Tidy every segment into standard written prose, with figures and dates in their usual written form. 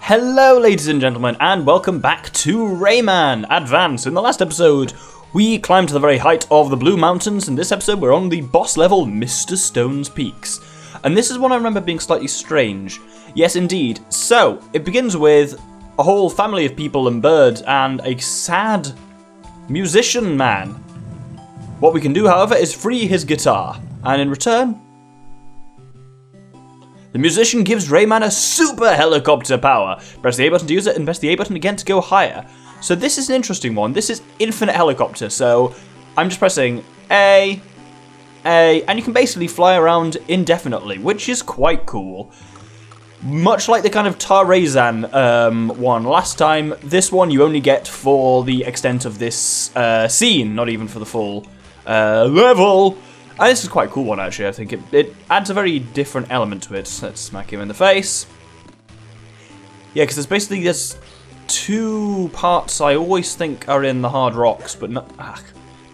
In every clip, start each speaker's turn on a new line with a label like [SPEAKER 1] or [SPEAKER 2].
[SPEAKER 1] Hello ladies and gentlemen, and welcome back to Rayman Advance. In the last episode, we climbed to the very height of the Blue Mountains. In this episode, we're on the boss level, Mr. Stone's Peaks. And this is one I remember being slightly strange. Yes, indeed. So, it begins with a whole family of people and birds, and a sad musician man. What we can do, however, is free his guitar. And in return, the musician gives Rayman a super helicopter power. Press the A button to use it, and press the A button again to go higher. So this is an interesting one. This is infinite helicopter, so I'm just pressing A, and you can basically fly around indefinitely, which is quite cool. Much like the kind of Rayman one last time, this one you only get for the extent of this scene, not even for the full level. And this is quite a cool one, actually. I think it adds a very different element to it. Let's smack him in the face. Yeah, because there's two parts I always think are in the hard rocks, but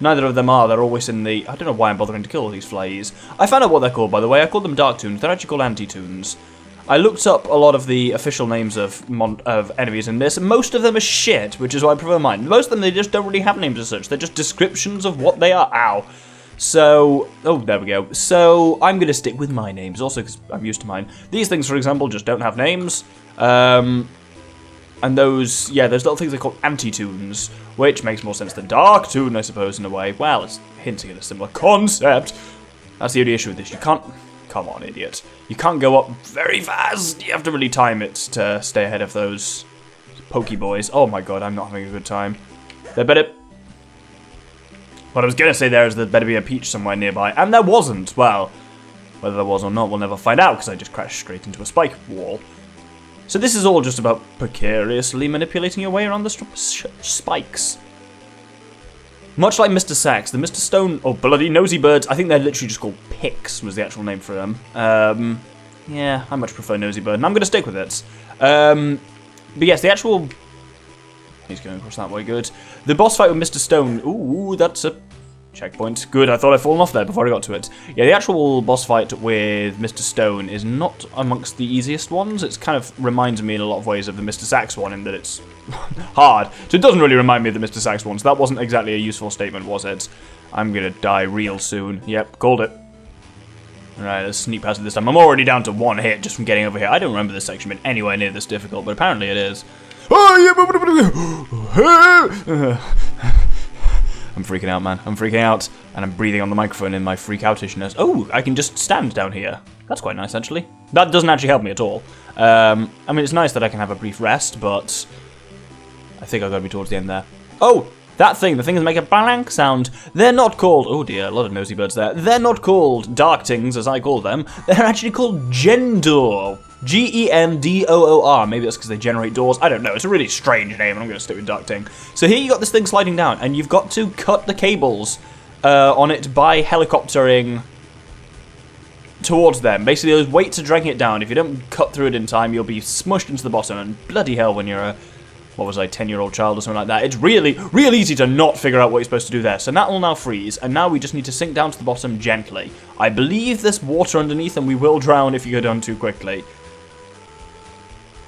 [SPEAKER 1] neither of them are. They're always in the... I don't know why I'm bothering to kill all these flies. I found out what they're called, by the way. I called them dark toons. They're actually called anti-toons. I looked up a lot of the official names of enemies in this, and most of them are shit, which is why I prefer mine. Most of them, they just don't really have names as such. They're just descriptions of what they are. Ow. So, oh, there we go. So, I'm going to stick with my names, also because I'm used to mine. These things, for example, just don't have names. And those, yeah, those little things are called anti-toons, which makes more sense than dark toon, I suppose, in a way. Well, it's hinting at a similar concept. That's the only issue with this. You can't, come on, idiot. You can't go up very fast. You have to really time it to stay ahead of those pokey boys. Oh my god, I'm not having a good time. They better... What I was going to say there is there better be a peach somewhere nearby, and there wasn't. Well, whether there was or not, we'll never find out, because I just crashed straight into a spike wall. So this is all just about precariously manipulating your way around the spikes. Much like Mr. Sax, the Mr. Stone, or bloody nosy birds, I think they're literally just called picks, was the actual name for them. Yeah, I much prefer nosy bird, and I'm going to stick with it. But yes, the actual... He's going across that way, good. The boss fight with Mr. Stone, ooh, that's a checkpoint. Good, I thought I'd fallen off there before I got to it. Yeah, the actual boss fight with Mr. Stone is not amongst the easiest ones. It kind of reminds me in a lot of ways of the Mr. Sax one in that it's hard. So it doesn't really remind me of the Mr. Sax one, so that wasn't exactly a useful statement, was it? I'm gonna die real soon. Yep, called it. Alright, let's sneak past it this time. I'm already down to one hit just from getting over here. I don't remember this section being anywhere near this difficult, but apparently it is. I'm freaking out, man. I'm freaking out, and I'm breathing on the microphone in my freak outishness. Oh, I can just stand down here. That's quite nice, actually. That doesn't actually help me at all. I mean, it's nice that I can have a brief rest, but I think I've got to be towards the end there. Oh, that thing. The thing that make a blank sound. They're not called... Oh, dear. A lot of nosy birds there. They're not called dark tings, as I call them. They're actually called Gendor. G-E-N-D-O-O-R. Maybe that's because they generate doors. I don't know. It's a really strange name, and I'm going to stick with Dark Ting. So here you got this thing sliding down, and you've got to cut the cables on it by helicoptering towards them. Basically, there's weights are dragging it down. If you don't cut through it in time, you'll be smushed into the bottom, and bloody hell when you're a, what was I, 10-year-old child or something like that. It's really, real easy to not figure out what you're supposed to do there. So that will now freeze, and now we just need to sink down to the bottom gently. I believe there's water underneath, and we will drown if you go down too quickly.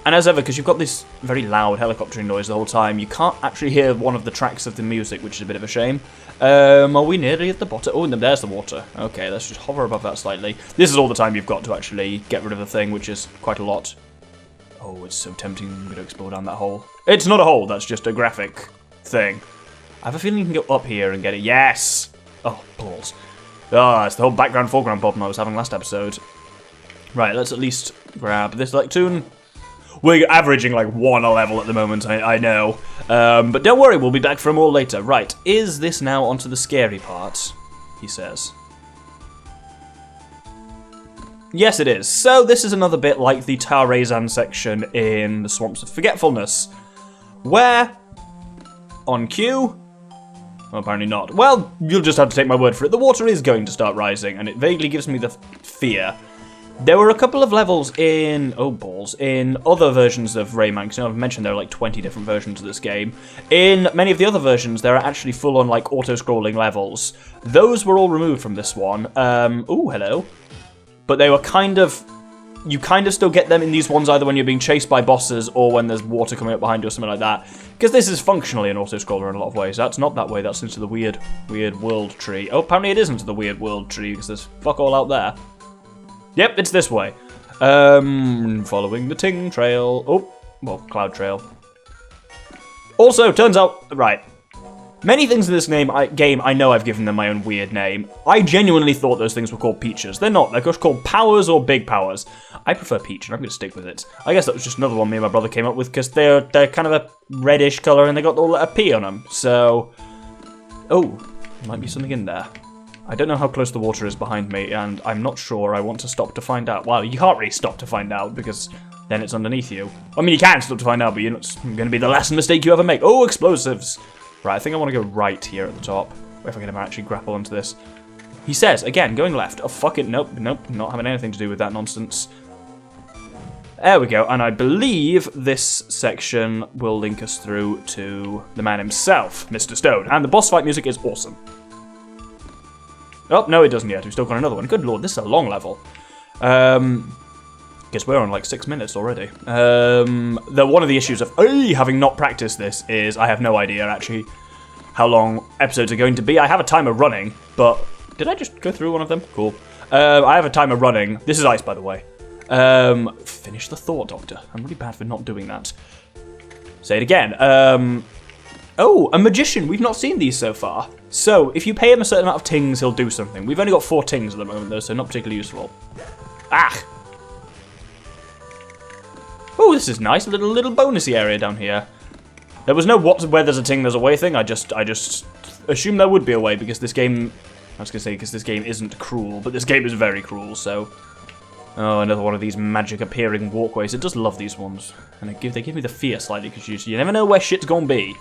[SPEAKER 1] And as ever, because you've got this very loud helicoptering noise the whole time, you can't actually hear one of the tracks of the music, which is a bit of a shame. Are we nearly at the bottom? Oh, there's the water. Okay, let's just hover above that slightly. This is all the time you've got to actually get rid of the thing, which is quite a lot. Oh, it's so tempting. I'm going to explore down that hole. It's not a hole, that's just a graphic thing. I have a feeling you can go up here and get it. Yes! Oh, balls. Ah, it's the whole background-foreground problem I was having last episode. Right, let's at least grab this electoon. We're averaging like 1 a level at the moment, I know. But don't worry, we'll be back for more later. Right, is this now onto the scary part? He says. Yes, it is. So this is another bit like the Rayman section in the Swamps of Forgetfulness, where, on cue, well, apparently not. Well, you'll just have to take my word for it. The water is going to start rising, and it vaguely gives me the fear. There were a couple of levels in, oh balls, in other versions of Rayman, because I've mentioned there are like 20 different versions of this game. In many of the other versions, there are actually full-on like auto-scrolling levels. Those were all removed from this one. Ooh, hello. But they were kind of you kind of still get them in these ones either when you're being chased by bosses or when there's water coming up behind you or something like that. Because this is functionally an auto-scroller in a lot of ways. That's not that way, that's into the weird world tree. Oh, apparently it is into the weird world tree because there's fuck all out there. Yep, it's this way. Following the Ting Trail. Oh, well, Cloud Trail. Also, turns out, right. Many things in this game I know I've given them my own weird name. I genuinely thought those things were called peaches. They're not. They're just called powers or big powers. I prefer peach, and I'm going to stick with it. I guess that was just another one me and my brother came up with, because they're kind of a reddish colour, and they got the letter P on them. So, oh, there might be something in there. I don't know how close the water is behind me, and I'm not sure I want to stop to find out. Well, you can't really stop to find out, because then it's underneath you. I mean, you can stop to find out, but it's going to be the last mistake you ever make. Oh, explosives! Right, I think I want to go right here at the top. If I can actually grapple onto this. He says, again, going left. Oh, fuck it. Nope, not having anything to do with that nonsense. There we go, and I believe this section will link us through to the man himself, Mr. Stone. And the boss fight music is awesome. Oh, no, it doesn't yet. We've still got another one. Good lord, this is a long level. Guess we're on like 6 minutes already. One of the issues of having not practiced this is I have no idea actually how long episodes are going to be. I have a timer running, but did I just go through one of them? Cool. I have a timer running. This is ice, by the way. Finish the thought, Doctor. I'm really bad for not doing that. Say it again. Oh, a magician. We've not seen these so far. So, if you pay him a certain amount of tings, he'll do something. We've only got 4 tings at the moment, though, so not particularly useful. Ah! Oh, this is nice. A little bonusy area down here. There was no where there's a ting, there's a way thing. I just assumed there would be a way because this game... I was going to say because this game isn't cruel, but this game is very cruel, so... Oh, another one of these magic appearing walkways. It does love these ones. And they give me the fear slightly because you never know where shit's gonna be.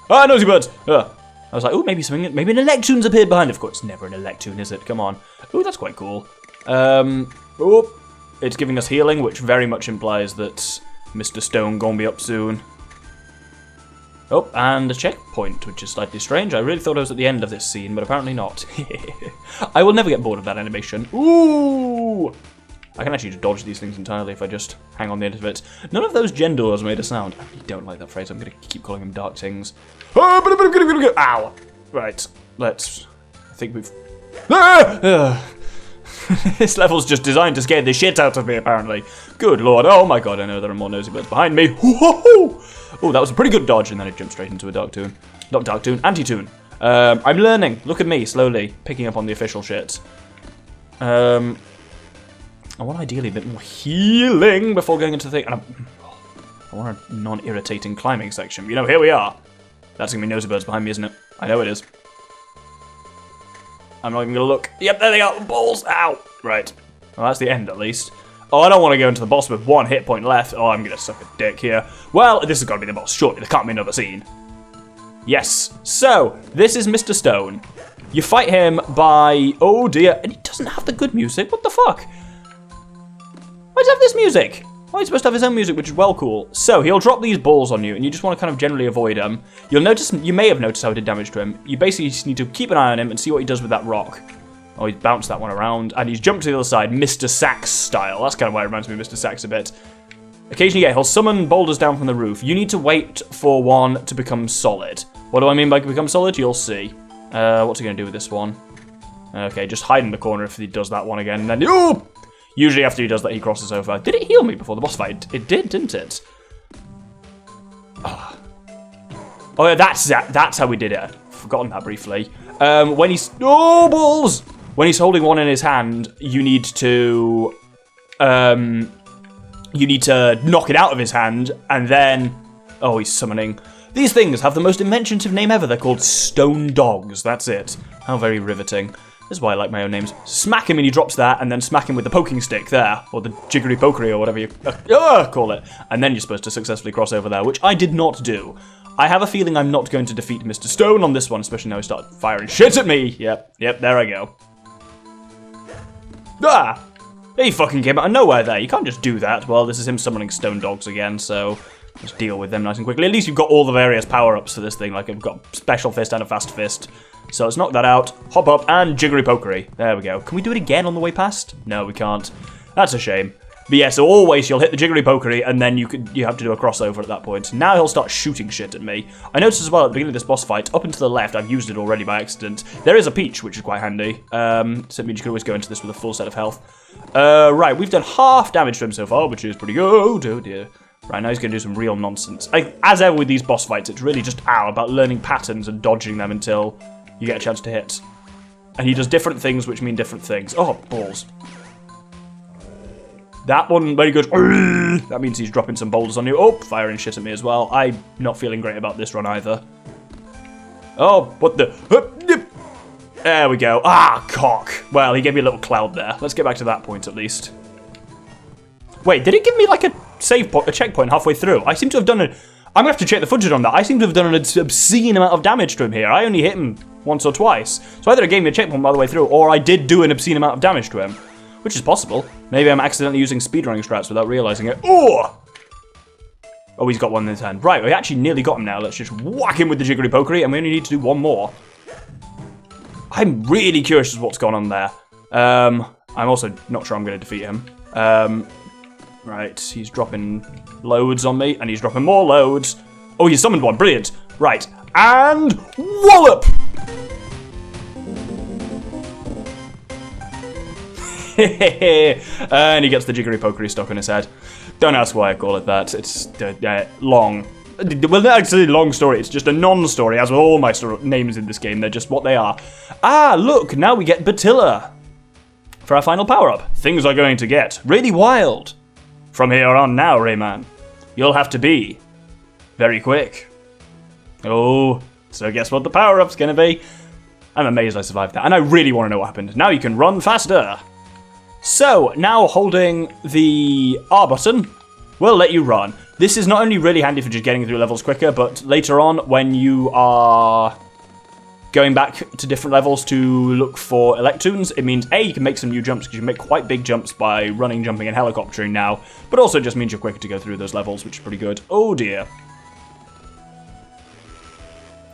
[SPEAKER 1] Ah, nosy birds! I was like, oh, maybe an electoons appeared behind. Of course, it's never an electoon, is it? Come on. Oh, that's quite cool. Oh, it's giving us healing, which very much implies that Mr. Stone gonna be up soon. Oh, and a checkpoint, which is slightly strange. I really thought I was at the end of this scene, but apparently not. I will never get bored of that animation. Ooh! I can actually just dodge these things entirely if I just hang on the end of it. None of those gen doors made a sound. I really don't like that phrase. I'm going to keep calling them dark tings. Ow! Right, let's... I think we've... This level's just designed to scare the shit out of me, apparently. Good lord. Oh my god, I know there are more nosy birds behind me. Oh, that was a pretty good dodge, and then it jumped straight into a dark toon. Not dark toon, anti-toon. I'm learning. Look at me, slowly, picking up on the official shit. I want ideally a bit more healing before going into the thing. I want a non-irritating climbing section. You know, here we are. That's going to be nosy birds behind me, isn't it? I know it is. I'm not even going to look. Yep, there they are. Balls. Ow. Right. Well, that's the end, at least. Oh, I don't want to go into the boss with 1 hit point left. Oh, I'm going to suck a dick here. Well, this has got to be the boss. Surely, there can't be another scene. Yes. So, this is Mr. Stone. You fight him by... Oh, dear. And he doesn't have the good music. What the fuck? Why does he have this music? Why is he supposed to have his own music, which is well cool? So, he'll drop these balls on you, and you just want to kind of generally avoid them. You may have noticed how it did damage to him. You basically just need to keep an eye on him and see what he does with that rock. Oh, he's bounced that one around, and he's jumped to the other side, Mr. Sax style. That's kind of why it reminds me of Mr. Sax a bit. Occasionally, yeah, he'll summon boulders down from the roof. You need to wait for one to become solid. What do I mean by become solid? You'll see. What's he going to do with this one? Okay, just hide in the corner if he does that one again, and then... Oh! Usually after he does that, he crosses over. Did it heal me before the boss fight? It did, didn't it? Oh, yeah, that's how we did it. I've forgotten that briefly. When he's... Oh, balls! When he's holding one in his hand, you need to... You need to knock it out of his hand, and then... Oh, he's summoning. These things have the most inventive name ever. They're called stone dogs. That's it. How very riveting. This is why I like my own names. Smack him and he drops that, and then smack him with the poking stick there, or the jiggery pokery, or whatever you call it. And then you're supposed to successfully cross over there, which I did not do. I have a feeling I'm not going to defeat Mr. Stone on this one, especially now he started firing shit at me. Yep, there I go. Ah! He fucking came out of nowhere there. You can't just do that. Well, this is him summoning stone dogs again, so just deal with them nice and quickly. At least you've got all the various power-ups for this thing. Like, I've got special fist and a fast fist. So let's knock that out, hop up, and jiggery pokery. There we go. Can we do it again on the way past? No, we can't. That's a shame. But yeah, so always you'll hit the jiggery pokery and then you have to do a crossover at that point. Now he'll start shooting shit at me. I noticed as well at the beginning of this boss fight, up and to the left, I've used it already by accident. There is a peach, which is quite handy. So it means you can always go into this with a full set of health. Right, we've done half damage to him so far, which is pretty good. Oh dear. Right, now he's going to do some real nonsense. As ever with these boss fights, it's really just about learning patterns and dodging them until you get a chance to hit. And he does different things, which mean different things. Oh, balls. That one, very good. That means he's dropping some boulders on you. Oh, firing shit at me as well. I'm not feeling great about this run either. Oh, what the... There we go. Ah, cock. Well, he gave me a little cloud there. Let's get back to that point at least. Wait, did it give me like a save point, a checkpoint halfway through? I seem to have done it. I'm going to have to check the footage on that. I seem to have done an obscene amount of damage to him here. I only hit him once or twice. So either it gave me a checkpoint all the way through, or I did do an obscene amount of damage to him. Which is possible. Maybe I'm accidentally using speedrunning strats without realizing it. Oh! Oh, he's got one in his hand. Right, we actually nearly got him now. Let's just whack him with the jiggery pokery, and we only need to do one more. I'm really curious as to what's going on there. I'm also not sure I'm going to defeat him. Right, he's dropping loads on me, and he's dropping more loads. Oh, he summoned one. Brilliant. Right, and wallop! And he gets the jiggery pokery stuck on his head. Don't ask why I call it that. It's long. Well, not actually a long story. It's just a non-story, as with all my names in this game. They're just what they are. Ah, look, now we get Batilla for our final power-up. Things are going to get really wild. From here on now, Rayman, you'll have to be very quick. Oh, so guess what the power-up's gonna be? I'm amazed I survived that, and I really want to know what happened. Now you can run faster. So, now holding the R button will let you run. This is not only really handy for just getting through levels quicker, but later on when you are going back to different levels to look for electoons, it means A, you can make some new jumps, because you can make quite big jumps by running, jumping, and helicoptering now, but also just means you're quicker to go through those levels, which is pretty good. Oh dear.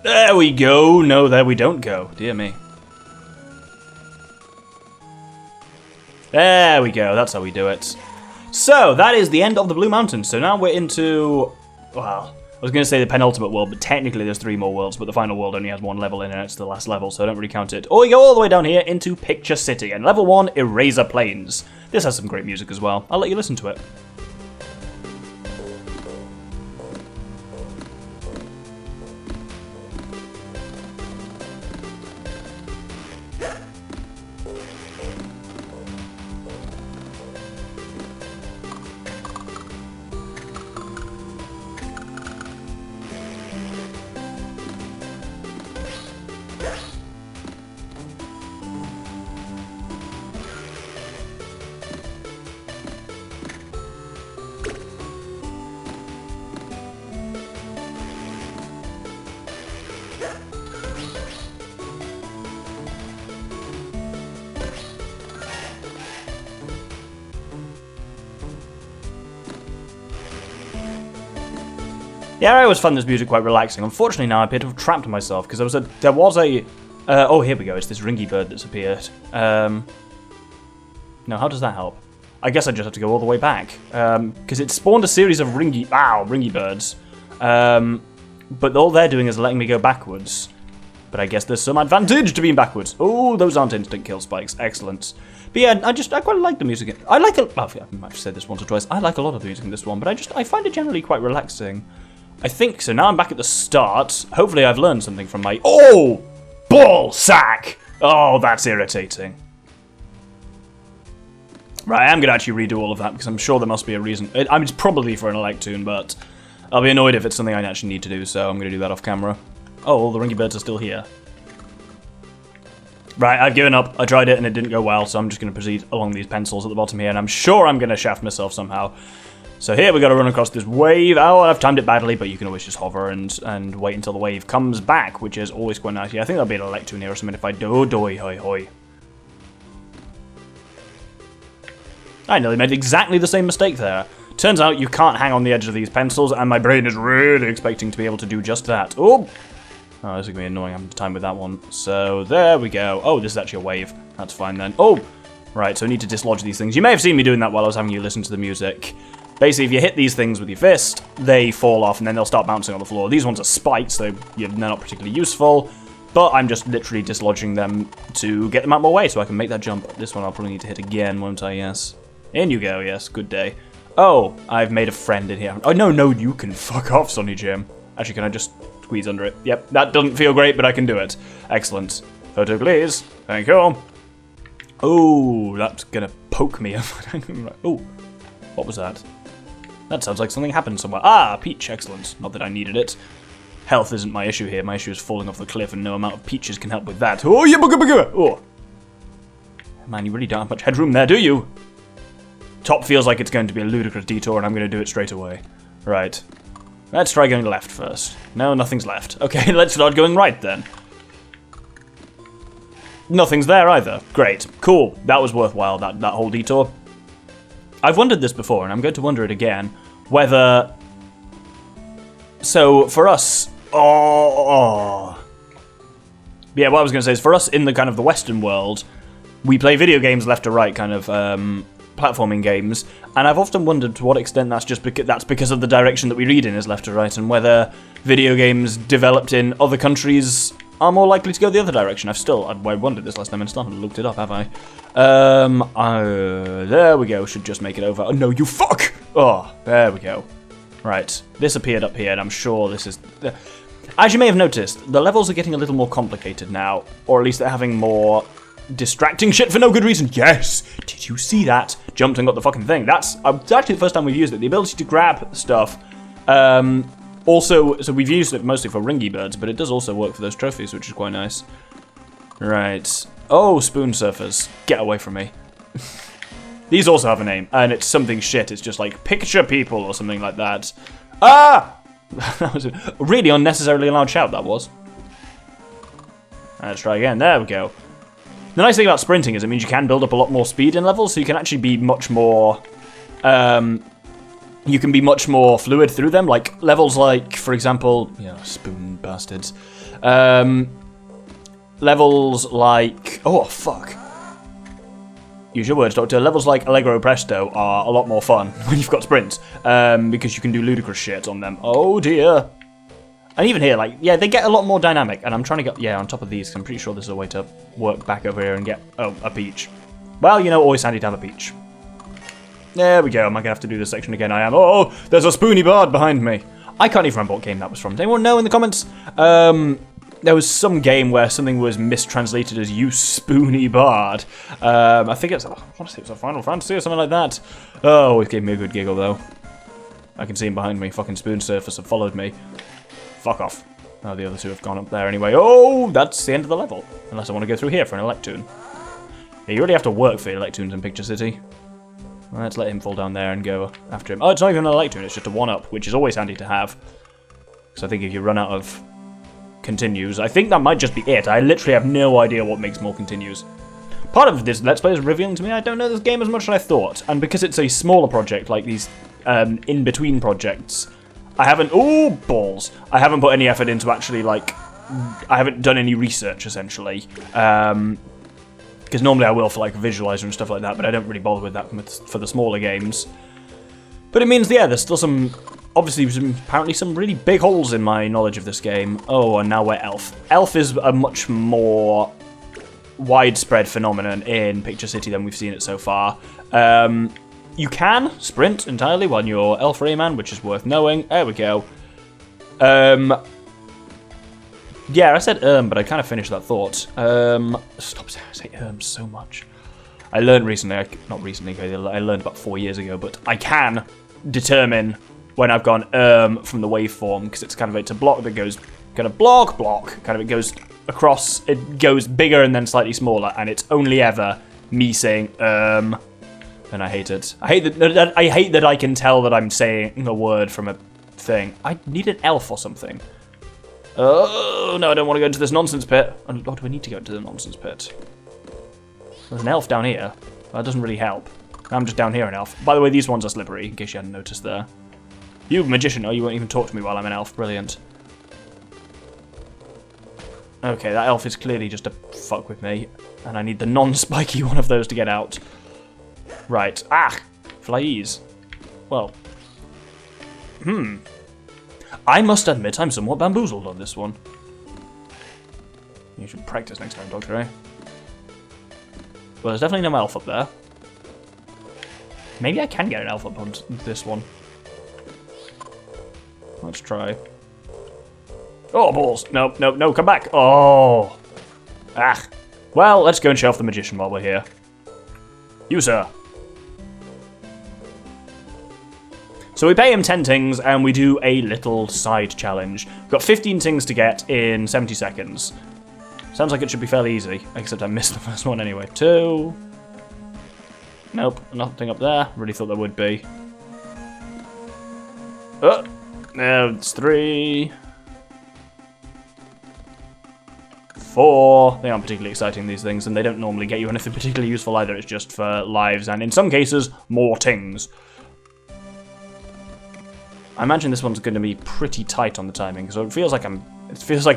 [SPEAKER 1] There we go. No, there we don't go. Dear me. There we go, that's how we do it. So, that is the end of the Blue Mountain. So now we're into, well, I was going to say the penultimate world, but technically there's 3 more worlds, but the final world only has 1 level in it, and it's the last level, so I don't really count it. Or we go all the way down here into Picture City, and level 1, Eraser Plains. This has some great music as well. I'll let you listen to it. Yeah, I always found this music quite relaxing. Unfortunately now I appear to have trapped myself, because there was a oh, here we go, it's this ringy bird that's appeared. No, how does that help? I guess I just have to go all the way back, because it spawned a series of ringy birds, but all they're doing is letting me go backwards. But I guess there's some advantage to being backwards. Oh, those aren't instant kill spikes, excellent. But yeah, I quite like the music. I like it, well, I might have said this once or twice, I like a lot of the music in this one, but I find it generally quite relaxing. I think so. Now I'm back at the start. Hopefully I've learned something from my... Oh! Ball sack! Oh, that's irritating. Right, I'm going to actually redo all of that, because I'm sure there must be a reason. I mean, it's probably for an electoon, but I'll be annoyed if it's something I actually need to do, so I'm going to do that off camera. Oh, all the ringy birds are still here. Right, I've given up. I tried it and it didn't go well, so I'm just going to proceed along these pencils at the bottom here, and I'm sure I'm going to shaft myself somehow. So here we got to run across this wave. Oh, I've timed it badly, but you can always just hover and wait until the wave comes back, which is always quite nice. Yeah, I think there'll be an electoon here or something if I do. Doi, hoi, hoi. I nearly made exactly the same mistake there. Turns out you can't hang on the edge of these pencils, and my brain is really expecting to be able to do just that. Oh, this is going to be annoying having to time with that one. So there we go. Oh, this is actually a wave. That's fine then. Oh, Right, so I need to dislodge these things. You may have seen me doing that while I was having you listen to the music. Basically, if you hit these things with your fist, they fall off and then they'll start bouncing on the floor. These ones are spikes, so they're not particularly useful. But I'm just literally dislodging them to get them out of my way so I can make that jump. This one I'll probably need to hit again, won't I? Yes. In you go, yes. Good day. Oh, I've made a friend in here. Oh, no, you can fuck off, Sonny Jim. Actually, can I just squeeze under it? Yep, that doesn't feel great, but I can do it. Excellent. Photo, please. Thank you. Oh, that's gonna poke me. Oh, what was that? That sounds like something happened somewhere. Ah, peach, excellent. Not that I needed it. Health isn't my issue here. My issue is falling off the cliff, and no amount of peaches can help with that. Oh, yeah, oh. Man, you really don't have much headroom there, do you? Top feels like it's going to be a ludicrous detour, and I'm going to do it straight away. Right. Let's try going left first. No, nothing's left. Okay, let's start going right then. Nothing's there either. Great. Cool. That was worthwhile, that whole detour. I've wondered this before, and I'm going to wonder it again, whether... So, for us... Yeah, what I was going to say is, for us in the kind of the Western world, we play video games left to right, kind of platforming games, and I've often wondered to what extent that's just because of the direction that we read in is left to right, and whether video games developed in other countries are more likely to go the other direction. I wondered this last time and still haven't looked it up, have I? There we go, should just make it over. Oh, no, you fuck! Oh, there we go. Right, this appeared up here, and I'm sure this is... As you may have noticed, the levels are getting a little more complicated now, or at least they're having more distracting shit for no good reason. Yes! Did you see that? Jumped and got the fucking thing. That's actually the first time we've used it. The ability to grab stuff. Also, so we've used it mostly for ringy birds, but it does also work for those trophies, which is quite nice. Right. Oh, spoon surfers. Get away from me. These also have a name, and it's something shit. It's just like picture people or something like that. Ah! That was a really unnecessarily loud shout, that was. Let's try again. There we go. The nice thing about sprinting is it means you can build up a lot more speed in levels, so you can actually be much more... you can be much more fluid through them. Like, levels like, for example... Yeah, spoon bastards. Levels like... Oh, fuck. Use your words, Doctor. Levels like Allegro Presto are a lot more fun when you've got sprints, because you can do ludicrous shit on them. Oh, dear. And even here, like, yeah, they get a lot more dynamic, and I'm trying to get, yeah, on top of these, 'cause I'm pretty sure there's a way to work back over here and get, oh, a peach. Well, you know, always handy to have a peach. There we go. Am I going to have to do this section again? I am. Oh, there's a spoony bard behind me. I can't even remember what game that was from. Does anyone know in the comments? There was some game where something was mistranslated as "you spoony bard." I think it's, I want to say it was a Final Fantasy or something like that. Oh, it gave me a good giggle though. I can see him behind me. Fucking spoon surfers have followed me. Fuck off. Oh, the other two have gone up there anyway. Oh, that's the end of the level. Unless I want to go through here for an electoon. Yeah, you really have to work for electoons in Picture City. Let's let him fall down there and go after him. Oh, it's not even an electoon, it's just a one-up, which is always handy to have. Because I think if you run out of continues, I think that might just be it. I literally have no idea what makes more continues. Part of this Let's Play is revealing to me I don't know this game as much as I thought. And because it's a smaller project, like these in-between projects, I haven't... Oh, balls! I haven't put any effort into actually, like... I haven't done any research, essentially. Because normally I will for, like, visualizer and stuff like that, but I don't really bother with that for the smaller games. But it means, yeah, there's still some... Obviously, apparently some really big holes in my knowledge of this game. Oh, and now we're Elf. Elf is a much more widespread phenomenon in Picture City than we've seen it so far. You can sprint entirely when you're Elf Rayman, which is worth knowing. There we go. Yeah, I said but I kind of finished that thought. Stop saying so much. I learned recently, not recently, I learned about 4 years ago, but I can determine when I've gone from the waveform, because it's kind of, it's a block that goes kind of block, kind of it goes across, it goes bigger and then slightly smaller, and it's only ever me saying and I hate it. I hate that I can tell that I'm saying a word from a thing. I need an elf or something. Oh, no, I don't want to go into this nonsense pit. Oh, do I need to go into the nonsense pit? There's an elf down here. That doesn't really help. I'm just down here an elf. By the way, these ones are slippery, in case you hadn't noticed there. You magician, oh, you won't even talk to me while I'm an elf. Brilliant. Okay, that elf is clearly just a fuck with me. And I need the non-spiky one of those to get out. Right. Ah! Flies. Well. I must admit I'm somewhat bamboozled on this one. You should practice next time, Doctor, eh? Well, there's definitely no elf up there. Maybe I can get an elf up on this one. Let's try. Oh, balls. No, no, no, come back. Oh. Ah. Well, let's go and show off the magician while we're here. You, sir. So we pay him 10 tings and we do a little side challenge. We've got 15 tings to get in 70 seconds. Sounds like it should be fairly easy, except I missed the first one anyway. 2. Nope, nothing up there. Really thought there would be. Oh, no, it's 3. 4. They aren't particularly exciting, these things, and they don't normally get you anything particularly useful either. It's just for lives and, in some cases, more tings. I imagine this one's going to be pretty tight on the timing, because it feels like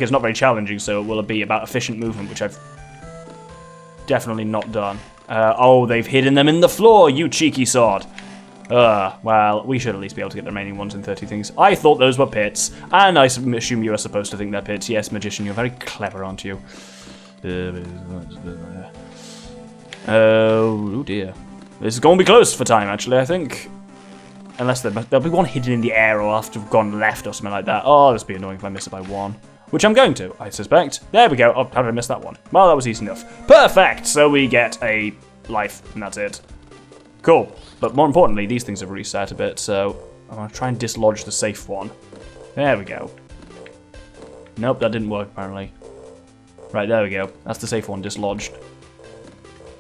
[SPEAKER 1] it's not very challenging, so it will be about efficient movement, which I've definitely not done. Oh, they've hidden them in the floor, you cheeky sod. Well, we should at least be able to get the remaining ones in 30 things. I thought those were pits, and I assume you are supposed to think they're pits. Yes, magician, you're very clever, aren't you? Oh dear. This is going to be close for time, actually, I think. Unless there'll be one hidden in the air or after I've gone left or something like that. Oh, this would be annoying if I miss it by 1. Which I'm going to, I suspect. There we go. Oh, how did I miss that one? Well, that was easy enough. Perfect! So we get a life, and that's it. Cool. But more importantly, these things have reset a bit, so I'm going to try and dislodge the safe one. There we go. Nope, that didn't work, apparently. Right, there we go. That's the safe one dislodged.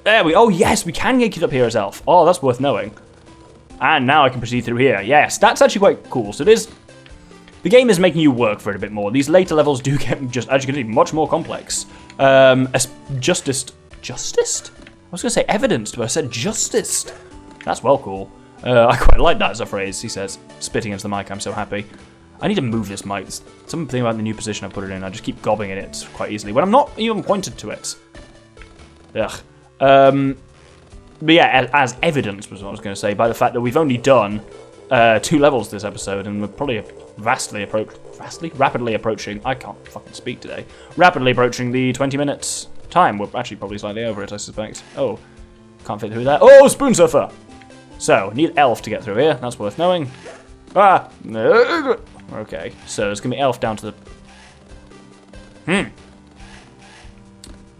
[SPEAKER 1] There we go. Oh, yes, we can get up here as elf. Oh, that's worth knowing. And now I can proceed through here. Yes, that's actually quite cool. So it is... The game is making you work for it a bit more. These later levels do get actually much more complex. Justiced? I was going to say evidenced, but I said justiced. That's well cool. I quite like that as a phrase, he says, spitting into the mic. I'm so happy. I need to move this mic. There's something about the new position I put it in. I just keep gobbing at it quite easily when I'm not even pointed to it. Ugh. But yeah, as evidence was what I was going to say, by the fact that we've only done 2 levels this episode, and we're probably rapidly approaching, I can't fucking speak today, rapidly approaching the 20 minutes time. We're actually probably slightly over it, I suspect. Oh, can't fit through there. Oh, Spoon Surfer! So, need elf to get through here, that's worth knowing. Ah! No. Okay, so there's going to be elf down to the...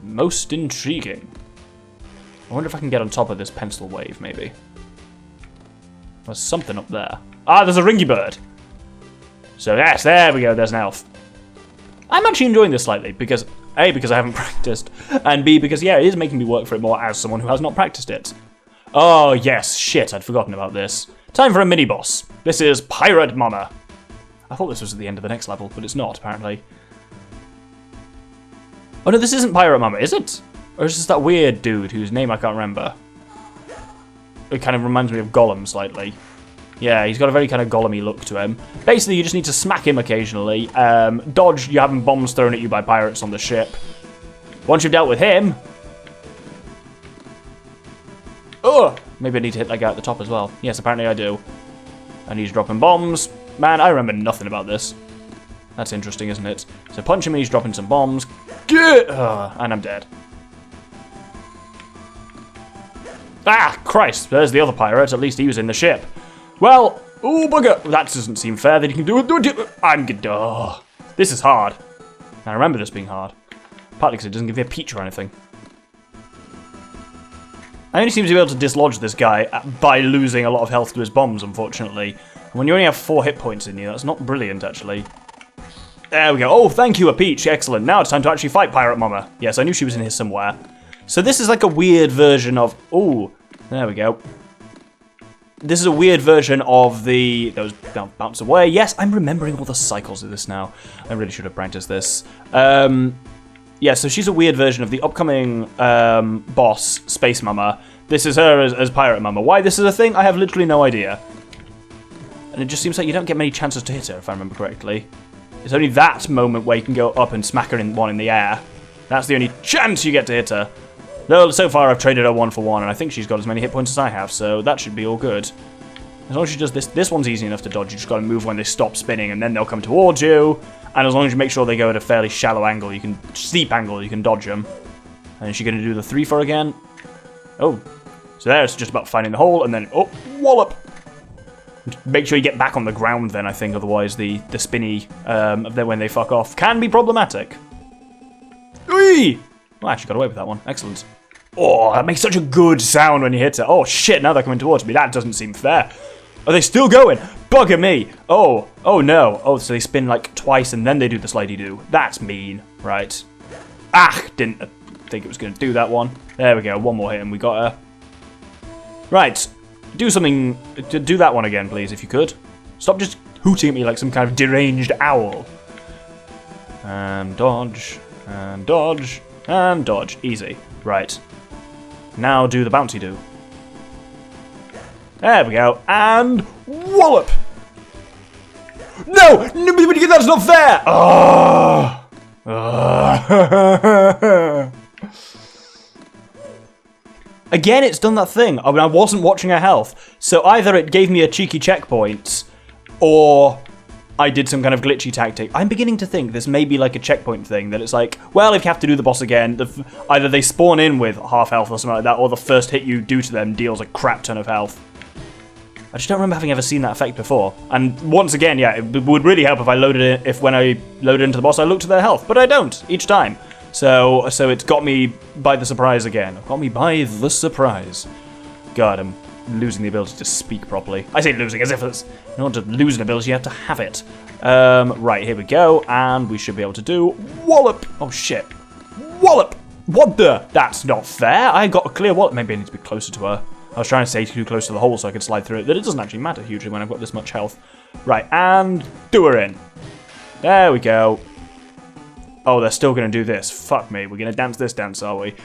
[SPEAKER 1] Most intriguing. I wonder if I can get on top of this pencil wave, maybe. There's something up there. Ah, there's a ringy bird! So yes, there we go, there's an elf. I'm actually enjoying this slightly, because A, because I haven't practiced, and B, because, yeah, it is making me work for it more as someone who has not practiced it. Oh, yes, shit, I'd forgotten about this. Time for a mini-boss. This is Pirate Mama. I thought this was at the end of the next level, but it's not, apparently. Oh no, this isn't Pirate Mama, is it? Or is this that weird dude whose name I can't remember? It kind of reminds me of Gollum slightly. Yeah, he's got a very kind of Gollum-y look to him. Basically, you just need to smack him occasionally. Dodge, you're having bombs thrown at you by pirates on the ship. Once you've dealt with him... Oh! Maybe I need to hit that guy at the top as well. Yes, apparently I do. And he's dropping bombs. Man, I remember nothing about this. That's interesting, isn't it? So punch him and he's dropping some bombs. And I'm dead. Ah, Christ, there's the other pirate. At least he was in the ship. Well, oh, bugger. That doesn't seem fair that he can do it. I'm good. Oh, this is hard. I remember this being hard. Partly because it doesn't give you a peach or anything. I only seem to be able to dislodge this guy by losing a lot of health to his bombs, unfortunately. When you only have 4 hit points in you, that's not brilliant, actually. There we go. Oh, thank you, a peach. Excellent. Now it's time to actually fight Pirate Mama. Yes, I knew she was in here somewhere. So this is like a weird version of... Oh, there we go. This is a weird version of the... Those bounce away. Yes, I'm remembering all the cycles of this now. I really should have practiced this. Yeah, so she's a weird version of the upcoming boss, Space Mama. This is her as Pirate Mama. Why this is a thing, I have literally no idea. And it just seems like you don't get many chances to hit her, if I remember correctly. It's only that moment where you can go up and smack her in one in the air. That's the only chance you get to hit her. Though, so far I've traded her 1 for 1, and I think she's got as many hit points as I have, so that should be all good. As long as she does this, this one's easy enough to dodge. You just got to move when they stop spinning, and then they'll come towards you. And as long as you make sure they go at a fairly shallow angle, steep angle, you can dodge them. And is she going to do the 3-4 again? Oh, so there it's just about finding the hole, and then, oh, wallop! Make sure you get back on the ground then, I think, otherwise the spinny, when they fuck off, can be problematic. Whee! Well, I actually got away with that one. Excellent. Oh, that makes such a good sound when you hit it. Oh, shit, now they're coming towards me. That doesn't seem fair. Are they still going? Bugger me. Oh no. Oh, so they spin like twice and then they do the slidey-do. That's mean. Right. Ah, didn't think it was going to do that one. There we go. One more hit and we got her. Right. Do something. Do that one again, please, if you could. Stop just hooting at me like some kind of deranged owl. And dodge. And dodge. And dodge. Easy. Right. Now do the bouncy do. There we go. And wallop! No! That's not fair! Oh! Again, it's done that thing. I mean, I wasn't watching her health. So either it gave me a cheeky checkpoint, or I did some kind of glitchy tactic. I'm beginning to think this may be like a checkpoint thing, that it's like, well, if you have to do the boss again, either they spawn in with half health or something like that, or the first hit you do to them deals a crap ton of health. I just don't remember having ever seen that effect before. And once again, yeah, it would really help if I loaded it, if when I loaded into the boss, I looked at their health, but I don't, each time. So it's got me by the surprise again. Got me by the surprise. God, I'm losing the ability to speak properly. I say losing as if it's, in order to lose an ability, you have to have it. Right, here we go, and we should be able to do wallop. Oh, shit. Wallop! What the? That's not fair. I got a clear wallop. Maybe I need to be closer to her. I was trying to stay too close to the hole so I could slide through it, but it doesn't actually matter hugely when I've got this much health. Right, and do her in. There we go. Oh, they're still going to do this. Fuck me. We're going to dance this dance, are we?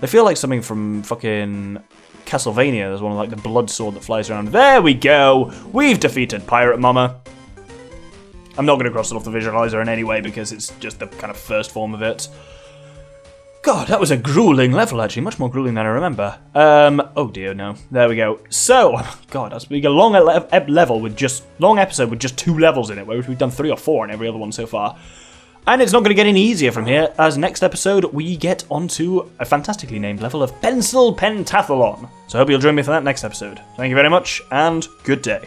[SPEAKER 1] They feel like something from fucking Castlevania. There's one of like the blood sword that flies around. There we go. We've defeated Pirate Mama. I'm not going to cross it off the visualizer in any way because it's just the kind of first form of it. God, that was a grueling level, actually. Much more grueling than I remember. Oh dear, no. There we go. So, God, that's been a long level with just, long episode with just 2 levels in it, whereas we've done 3 or 4 in every other one so far. And it's not going to get any easier from here, as next episode we get onto a fantastically named level of Pencil Pentathlon. So I hope you'll join me for that next episode. Thank you very much, and good day.